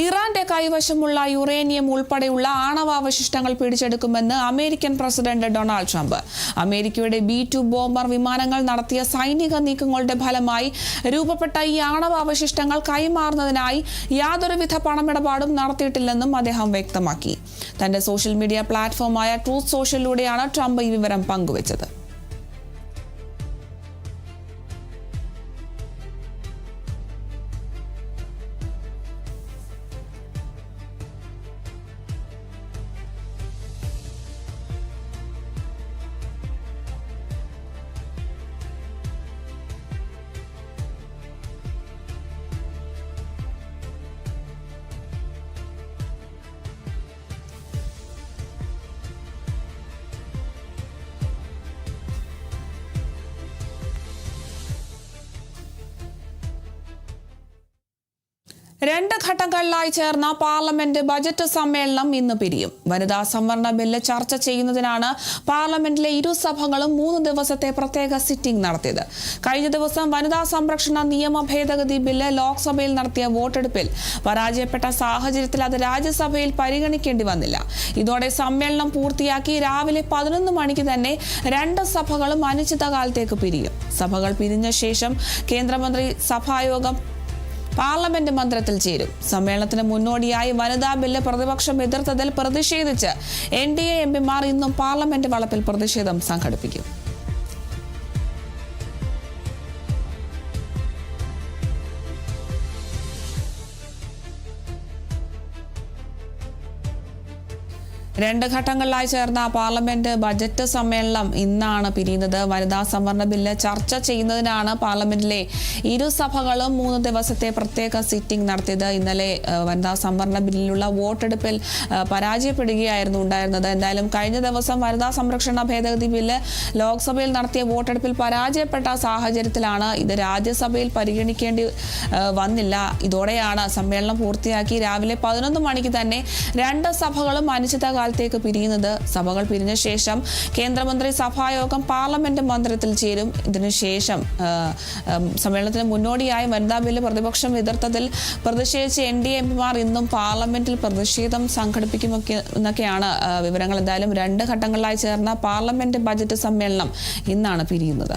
ഇറാന്റെ കൈവശമുള്ള യുറേനിയം ഉൾപ്പെടെയുള്ള ആണവാവശിഷ്ടങ്ങൾ പിടിച്ചെടുക്കുമെന്ന് അമേരിക്കൻ പ്രസിഡന്റ് ഡൊണാൾഡ് ട്രംപ്. അമേരിക്കയുടെ B-2 ബോംബർ വിമാനങ്ങൾ നടത്തിയ സൈനിക നീക്കങ്ങളുടെ ഫലമായി രൂപപ്പെട്ട ഈ ആണവാവശിഷ്ടങ്ങൾ കൈമാറുന്നതിനായി യാതൊരുവിധ പണമിടപാടും നടത്തിയിട്ടില്ലെന്നും അദ്ദേഹം വ്യക്തമാക്കി. തന്റെ സോഷ്യൽ മീഡിയ പ്ലാറ്റ്ഫോമായ ട്രൂത്ത് സോഷ്യലിലൂടെയാണ് ട്രംപ് ഈ വിവരം പങ്കുവച്ചത്. രണ്ട് ഘട്ടങ്ങളിലായി ചേർന്ന പാർലമെന്റ് ബജറ്റ് സമ്മേളനം ഇന്ന് പിരിയും. വനിതാ സംവരണ ബില്ല് ചർച്ച ചെയ്യുന്നതിനാണ് പാർലമെന്റിലെ ഇരുസഭകളും 3 ദിവസത്തെ പ്രത്യേക സിറ്റിംഗ് നടത്തിയത്. കഴിഞ്ഞ ദിവസം വനിതാ സംരക്ഷണ നിയമ ഭേദഗതി ബില്ല് ലോക്സഭയിൽ നടത്തിയ വോട്ടെടുപ്പിൽ പരാജയപ്പെട്ട സാഹചര്യത്തിൽ അത് രാജ്യസഭയിൽ പരിഗണിക്കേണ്ടി വന്നില്ല. ഇതോടെ സമ്മേളനം പൂർത്തിയാക്കി രാവിലെ 11 മണിക്ക് തന്നെ 2 സഭകളും അനിശ്ചിതകാലത്തേക്ക് പിരിയും. സഭകൾ പിരിഞ്ഞ ശേഷം കേന്ദ്രമന്ത്രി സഭായോഗം പാർലമെന്റ് മന്ദിരത്തിൽ ചേരും. സമ്മേളനത്തിന് മുന്നോടിയായി വനിതാ ബില്ല് പ്രതിപക്ഷം എതിർത്തതിൽ പ്രതിഷേധിച്ച് NDA എംപിമാർ ഇന്നും പാർലമെന്റ് വളപ്പിൽ പ്രതിഷേധം സംഘടിപ്പിക്കും. രണ്ട് ഘട്ടങ്ങളിലായി ചേർന്ന പാർലമെന്റ് ബജറ്റ് സമ്മേളനം ഇന്നാണ് പിരിയുന്നത്. വനിതാ സംവരണ ബില്ല് ചർച്ച ചെയ്യുന്നതിനാണ് പാർലമെന്റിലെ ഇരുസഭകളും 3 ദിവസത്തെ പ്രത്യേക സിറ്റിംഗ് നടത്തിയത്. ഇന്നലെ വനിതാ സംവരണ ബില്ലിലുള്ള വോട്ടെടുപ്പിൽ പരാജയപ്പെടുകയായിരുന്നു ഉണ്ടായിരുന്നത്. എന്തായാലും കഴിഞ്ഞ ദിവസം വനിതാ സംരക്ഷണ ഭേദഗതി ബില്ല് ലോക്സഭയിൽ നടത്തിയ വോട്ടെടുപ്പിൽ പരാജയപ്പെട്ട സാഹചര്യത്തിലാണ് ഇത് രാജ്യസഭയിൽ പരിഗണിക്കേണ്ടി വന്നില്ല. ഇതോടെയാണ് സമ്മേളനം പൂർത്തിയാക്കി രാവിലെ 11 മണിക്ക് തന്നെ 2 സഭകളും അനിശ്ചിതകാലത്തേക്ക് പിരിയുന്നത്. സഭകൾ പിരിഞ്ഞ ശേഷം കേന്ദ്രമന്ത്രി സഭായോഗം പാർലമെന്റ് മന്ദിരത്തിൽ ചേരും. ഇതിനുശേഷം സമ്മേളനത്തിന് മുന്നോടിയായി വനിതാ ബില്ല് പ്രതിപക്ഷം എതിർത്തതിൽ പ്രതിഷേധിച്ച് NDA എംപിമാർ ഇന്നും പാർലമെന്റിൽ പ്രതിഷേധം സംഘടിപ്പിക്കുമെന്നൊക്കെയാണ് വിവരങ്ങൾ. എന്തായാലും 2 ഘട്ടങ്ങളിലായി ചേർന്ന പാർലമെന്റ് ബജറ്റ് സമ്മേളനം ഇന്നാണ് പിരിയുന്നത്.